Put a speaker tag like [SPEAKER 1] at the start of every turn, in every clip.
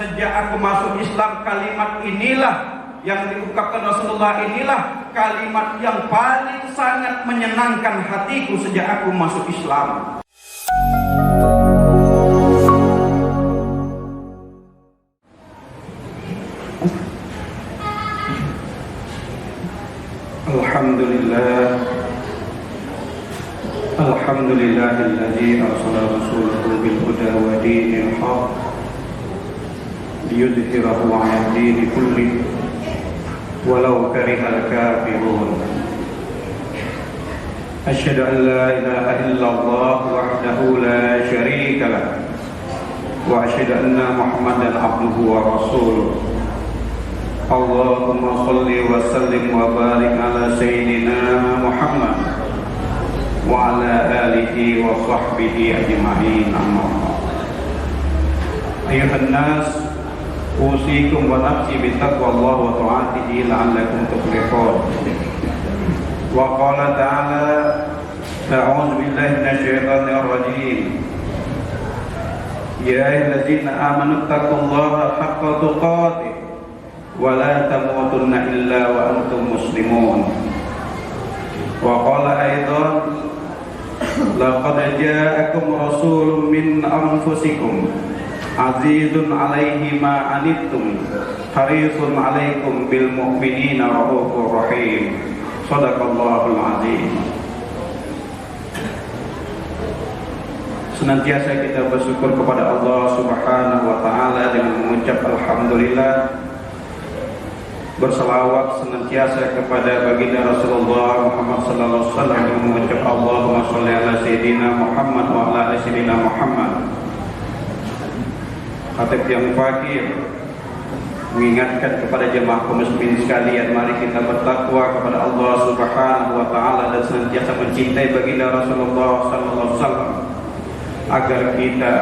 [SPEAKER 1] sejak aku masuk Islam kalimat inilah yang diungkapkan Rasulullah, inilah kalimat yang paling sangat menyenangkan hatiku sejak aku masuk Islam. Alhamdulillahilladzi arsala rasulahu bil huda wa dinil haqq liyudhhirahu 'ala dini kulli walau karihal kafirun. Asyhadu an la ilaha illallah wahdahu la syarika lah wa asyhadu anna Muhammadan abduhu wa rasuluh. Allahumma shalli wa sallim wa barik ala sayyidina Muhammad wa ala alihi wa sahbihi ajma'in. Amma ba'd. Ayuhan nas, usikum wa nafsi bi taqwallah wa ta'atihi la'allakum tuflihun. Wa qala ta'ala, a'udzu billahi minasy syaithanir rajim. Ya ayyuhallazina amanu taqullaha haqqa tuqatih wa la tamutunna illa wa antum muslimun. Wa qala aidan, laqad ja'akum rasulun min anfusikum azizun 'alaihi ma anittum harisun 'alaikum bil mu'minina raufur rahim. Shadaqallahul azim. Senantiasa kita bersyukur kepada Allah Subhanahu wa taala dengan mengucap alhamdulillah. Berselawat senantiasa kepada baginda Rasulullah Muhammad sallallahu alaihi wasallam dengan mengucap Allahumma shalli ala sayyidina Muhammad wa ala ali sayyidina Muhammad. Khatib yang fakir mengingatkan kepada jemaah kaum muslimin sekalian, mari kita bertakwa kepada Allah Subhanahu wa taala dan senantiasa mencintai baginda Rasulullah sallallahu alaihi wasallam agar kita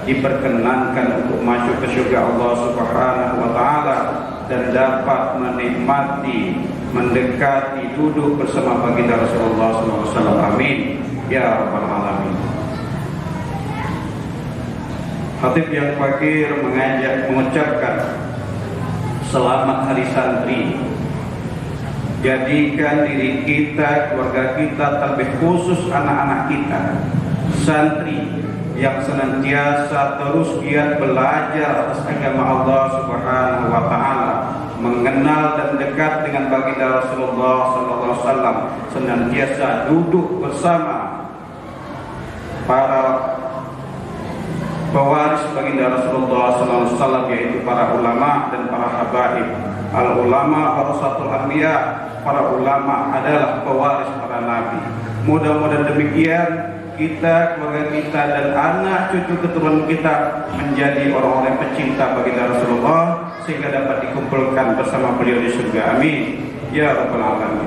[SPEAKER 1] diperkenankan untuk masuk ke surga Allah Subhanahu wa taala dan dapat menikmati, mendekati, duduk bersama baginda Rasulullah SAW. Amin ya rabbal alamin. Khatib yang fakir mengucapkan selamat hari santri. Jadikan diri kita, keluarga kita, terlebih khusus anak-anak kita santri yang senantiasa terus giat belajar atas agama Allah Subhanahu wa taala, mengenal dan dekat dengan baginda Rasulullah sallallahu alaihi wasallam, senantiasa duduk bersama para pewaris baginda Rasulullah sallallahu alaihi wasallam, yaitu para ulama dan para habaib. Al ulama warasatul anbiya, para ulama adalah pewaris para nabi. Mudah-mudahan demikian kita, keluarga kita, dan anak cucu keturunan kita menjadi orang-orang pecinta baginda Rasulullah sehingga dapat dikumpulkan bersama beliau di surga. Amin ya rabbal alamin.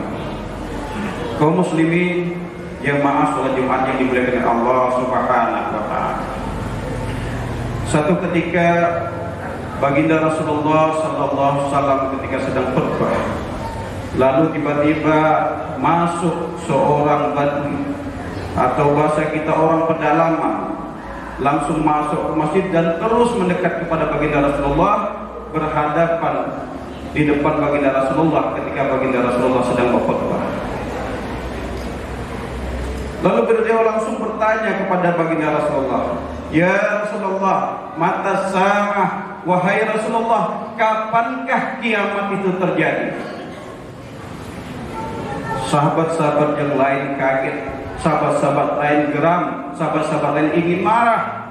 [SPEAKER 1] Kaum muslimin yang maaf sholat Jumat yang dimuliakan Allah Subhanahu wa taala. Suatu ketika baginda Rasulullah sallallahu alaihi wasallam ketika sedang khutbah, lalu tiba-tiba masuk seorang badui atau bahasa kita orang pedalaman, langsung masuk ke masjid dan terus mendekat kepada baginda Rasulullah, berhadapan di depan baginda Rasulullah ketika baginda Rasulullah sedang berkhutbah. Lalu beliau langsung bertanya kepada baginda Rasulullah, "Ya Rasulullah, mata sa'ah, wahai Rasulullah, kapankah kiamat itu terjadi?" Sahabat-sahabat yang lain kaget, sahabat-sahabat lain geram, sahabat-sahabat lain ingin marah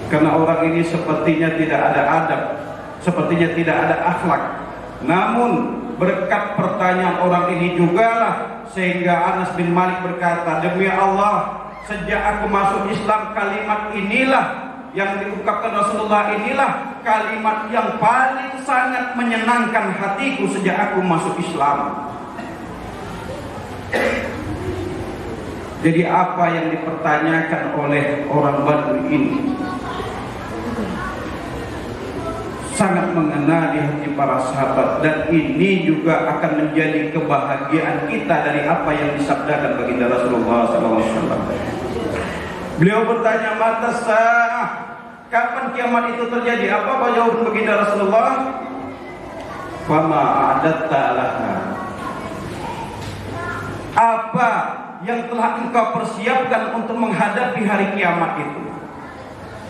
[SPEAKER 1] karena orang ini sepertinya tidak ada adab, sepertinya tidak ada akhlak. Namun berkat pertanyaan orang ini jugalah sehingga Anas bin Malik berkata, "Demi Allah, sejak aku masuk Islam kalimat inilah yang diungkapkan Rasulullah, inilah kalimat yang paling sangat menyenangkan hatiku sejak aku masuk Islam." Jadi apa yang dipertanyakan oleh orang Badui ini sangat mengena di hati para sahabat, dan ini juga akan menjadi kebahagiaan kita dari apa yang disabdakan baginda Rasulullah SAW. Beliau bertanya, "Mata sa'ah?" Kapan kiamat itu terjadi? Apa jawaban baginda Rasulullah? Fama a'adatta laha. Apa yang telah engkau persiapkan untuk menghadapi hari kiamat itu?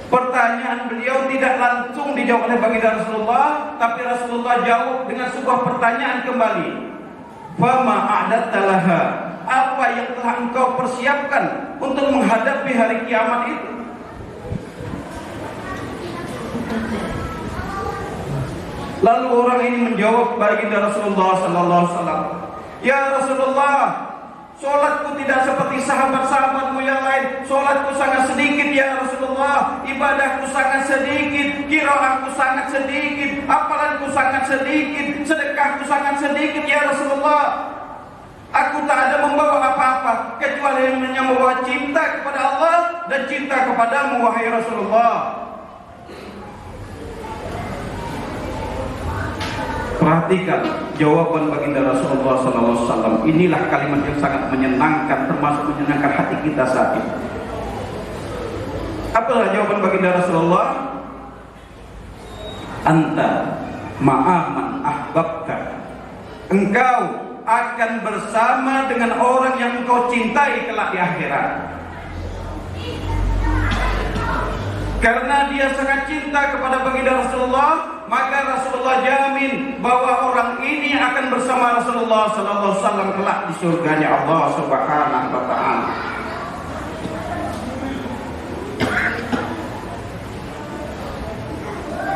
[SPEAKER 1] Pertanyaan beliau tidak langsung dijawab oleh baginda Rasulullah, tapi Rasulullah jawab dengan sebuah pertanyaan kembali. Fama a'adatta laha. Apa yang telah engkau persiapkan untuk menghadapi hari kiamat itu? Lalu orang ini menjawab baginda Rasulullah sallallahu alaihi wasallam, "Ya Rasulullah, sholatku tidak seperti sahabat-sahabatmu yang lain. Sholatku sangat sedikit ya Rasulullah. Ibadahku sangat sedikit. Qiraatku sangat sedikit. Hafalanku sangat sedikit. Sedekahku sangat sedikit ya Rasulullah. Aku tak ada membawa apa-apa kecuali hanya membawa cinta kepada Allah dan cinta kepadamu wahai Rasulullah." Perhatikan jawaban baginda Rasulullah SAW. Inilah kalimat yang sangat menyenangkan, termasuk menyenangkan hati kita saat ini. Apalah jawaban baginda Rasulullah? Anta ma'aman ahbabka. Engkau akan bersama dengan orang yang engkau cintai kelak di akhirat. Karena dia sangat cinta kepada baginda Rasulullah, maka Rasulullah jamin bahwa orang ini akan bersama Rasulullah sallallahu alaihi wasallam kelak di surganya Allah Subhanahu wa taala.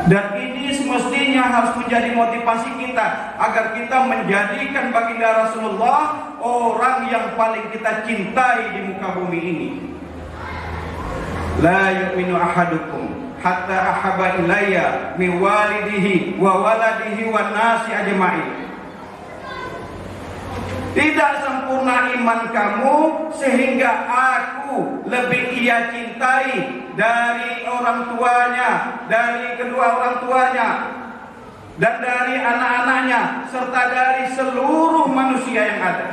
[SPEAKER 1] Dan ini semestinya harus menjadi motivasi kita agar kita menjadikan baginda Rasulullah orang yang paling kita cintai di muka bumi ini. La yu'minu ahadukum hatta ahabba ilayya min walidihi wa waladihi wan nasi ajma'in. Tidak sempurna iman kamu sehingga aku lebih ia cintai dari orang tuanya, dari kedua orang tuanya, dan dari anak-anaknya, serta dari seluruh manusia yang ada.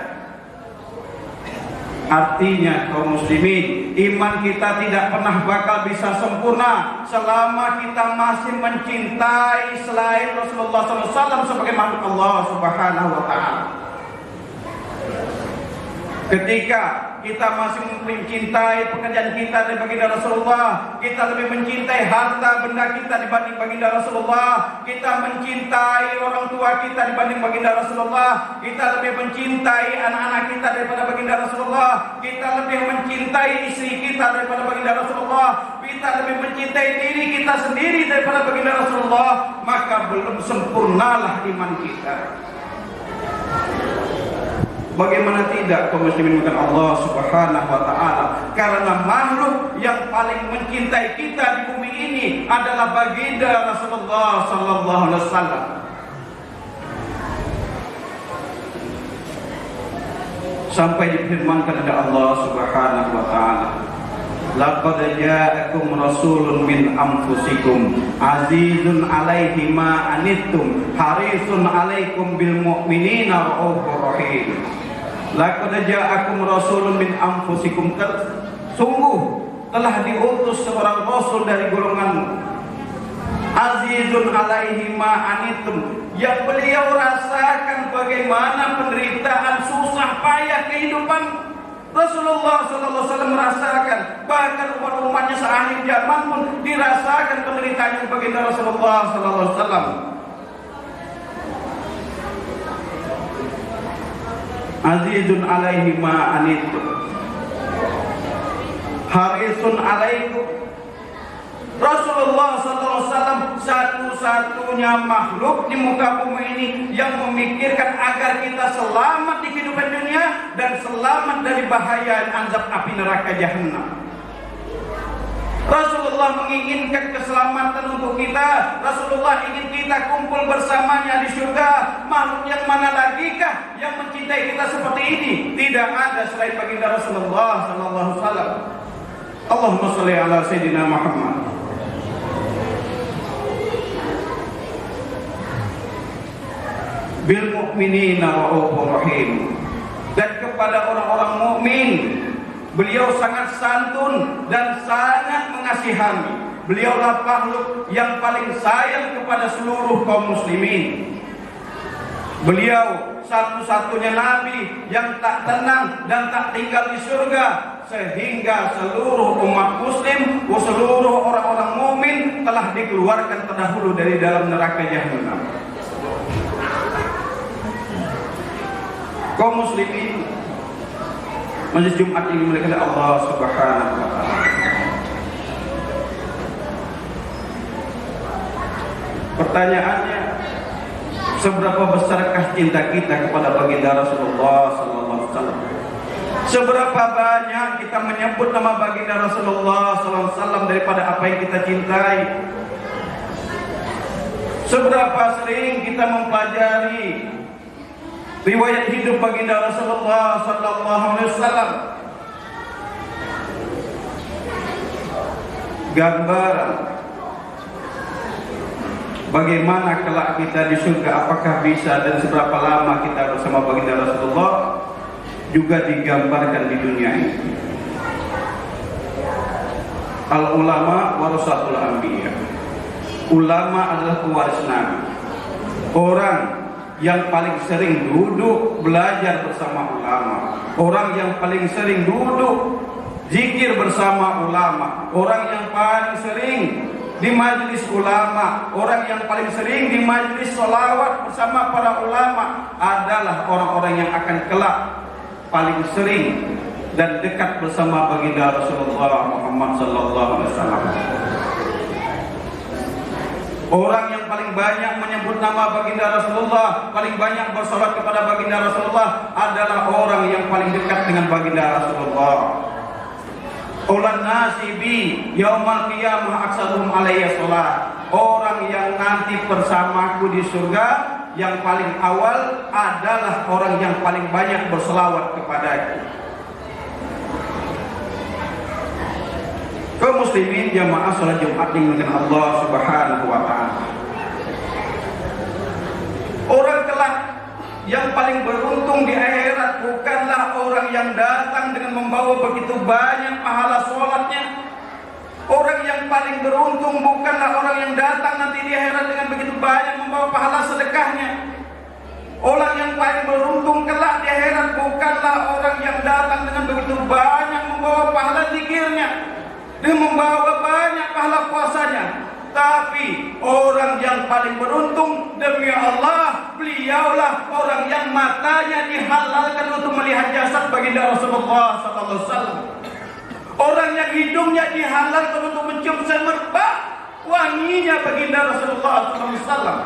[SPEAKER 1] Artinya kaum muslimin, iman kita tidak pernah bakal bisa sempurna selama kita masih mencintai selain Rasulullah SAW sebagai makhluk Allah Subhanahu wa taala. Ketika kita masih mencintai pekerjaan kita dan baginda Rasulullah, kita lebih mencintai harta benda kita dibanding baginda Rasulullah, kita mencintai orang tua kita dibanding baginda Rasulullah, kita lebih mencintai anak-anak kita daripada baginda Rasulullah, kita lebih mencintai istri kita daripada baginda Rasulullah, kita lebih mencintai diri kita sendiri daripada baginda Rasulullah, maka belum sempurnalah iman kita. Bagaimana tidak kaum muslimin bukan Allah Subhanahu wa taala, karena makhluk yang paling mencintai kita di bumi ini adalah baginda Rasulullah sallallahu alaihi wasallam. Sampai difirmankan oleh Allah Subhanahu wa taala, laqad ja'akum rasulun min anfusikum azizun 'alaihi ma anittum harisun 'alaikum bil mu'minina raufur rahim. Laqad ja'akum rasulun min anfusikum, sungguh telah diutus seorang rasul dari golonganmu, azizun 'alaihi ma anittum, yang beliau rasakan bagaimana penderitaan susah payah kehidupan. Rasulullah SAW merasakan, bahkan umat-umatnya seakhir zaman pun dirasakan penderitaan baginda Rasulullah SAW. Azizun alaihi ma anittum harisun alaikum. Rasulullah SAW satu-satunya makhluk di muka bumi ini yang memikirkan agar kita selamat di kehidupan dunia dan selamat dari bahaya azab api neraka Jahannam. Rasulullah menginginkan keselamatan untuk kita. Rasulullah ingin kita kumpul bersamanya di surga. Makhluk yang mana lagi kah yang mencintai kita seperti ini? Tidak ada selain baginda Rasulullah sallallahu alaihi wasallam. Allahumma shalli ala sayyidina Muhammad. Bil mu'minina raufur rahim. Dan kepada orang-orang mukmin beliau sangat santun dan sangat mengasihani. Beliaulah makhluk yang paling sayang kepada seluruh kaum muslimin. Beliau satu-satunya nabi yang tak tenang dan tak tinggal di surga, sehingga seluruh umat muslim, seluruh orang-orang mukmin telah dikeluarkan terdahulu dari dalam neraka Jahannam. Kaum muslimin, majlis Jumat ini dimuliakan Allah Subhanahu wa taala. Pertanyaannya, seberapa besarkah cinta kita kepada baginda Rasulullah sallallahu alaihi wasallam? Seberapa banyak kita menyebut nama baginda Rasulullah sallallahu alaihi wasallam daripada apa yang kita cintai? Seberapa sering kita mempelajari riwayat hidup baginda Rasulullah sallallahu alaihi wasallam? Gambaran bagaimana kelak kita di surga, apakah bisa dan seberapa lama kita bersama baginda Rasulullah juga digambarkan di dunia ini. Al ulama warasatul anbiya. Ulama adalah pewaris Nabi. Orang yang paling sering duduk belajar bersama ulama, orang yang paling sering duduk zikir bersama ulama, orang yang paling sering di majelis ulama, orang yang paling sering di majelis sholawat bersama para ulama adalah orang-orang yang akan kelak paling sering dan dekat bersama baginda Rasulullah Muhammad sallallahu alaihi wasallam. Orang yang paling banyak menyebut nama baginda Rasulullah, paling banyak bersolat kepada baginda Rasulullah adalah orang yang paling dekat dengan baginda Rasulullah. Ulan nasibi yaumal qiyamah aksaruhum alayya sholat. Orang yang nanti bersamaku di surga yang paling awal adalah orang yang paling banyak berselawat kepadaku. Kaum muslimin jamaah salat Jumat dengan Allah Subhanahu wa taala. Orang kelak yang paling beruntung di akhirat bukanlah orang yang datang dengan membawa begitu banyak pahala sholatnya. Orang yang paling beruntung bukanlah orang yang datang nanti di akhirat dengan begitu banyak membawa pahala sedekahnya. Orang yang paling beruntung kelak di akhirat bukanlah orang yang datang dengan begitu banyak membawa pahala zikirnya, dia membawa banyak pahala puasanya. Tapi orang yang paling beruntung demi Allah, beliaulah orang yang matanya dihalalkan untuk melihat jasad baginda Rasulullah sallallahu alaihi wasallam. Orang yang hidungnya dihalalkan untuk mencium semerbak wanginya baginda Rasulullah sallallahu alaihi wasallam.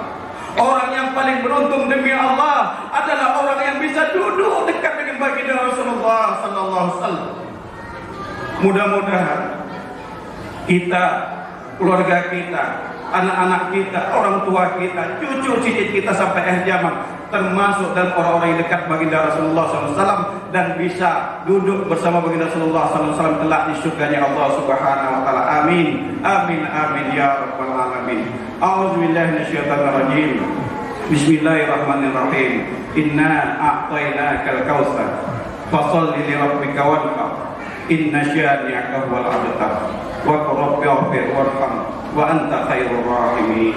[SPEAKER 1] Orang yang paling beruntung demi Allah adalah orang yang bisa duduk dekat dengan baginda Rasulullah sallallahu alaihi wasallam. Mudah-mudahan kita, keluarga kita, anak-anak kita, orang tua kita, cucu cicit kita sampai akhir zaman termasuk dalam orang-orang yang dekat baginda Rasulullah SAW dan bisa duduk bersama baginda Rasulullah SAW kelak di surganya Allah Subhanahu wa taala. Amin. Amin amin ya rabbal alamin. A'udzubillahi minasyaitonir rajim. Bismillahirrahmanirrahim. Inna a'tainakal kautsar. Fasholli li rabbika wanhar. Inna syani'aka huwal abtar. Wa rabbi ighfir warham wa anta khairur rahimin.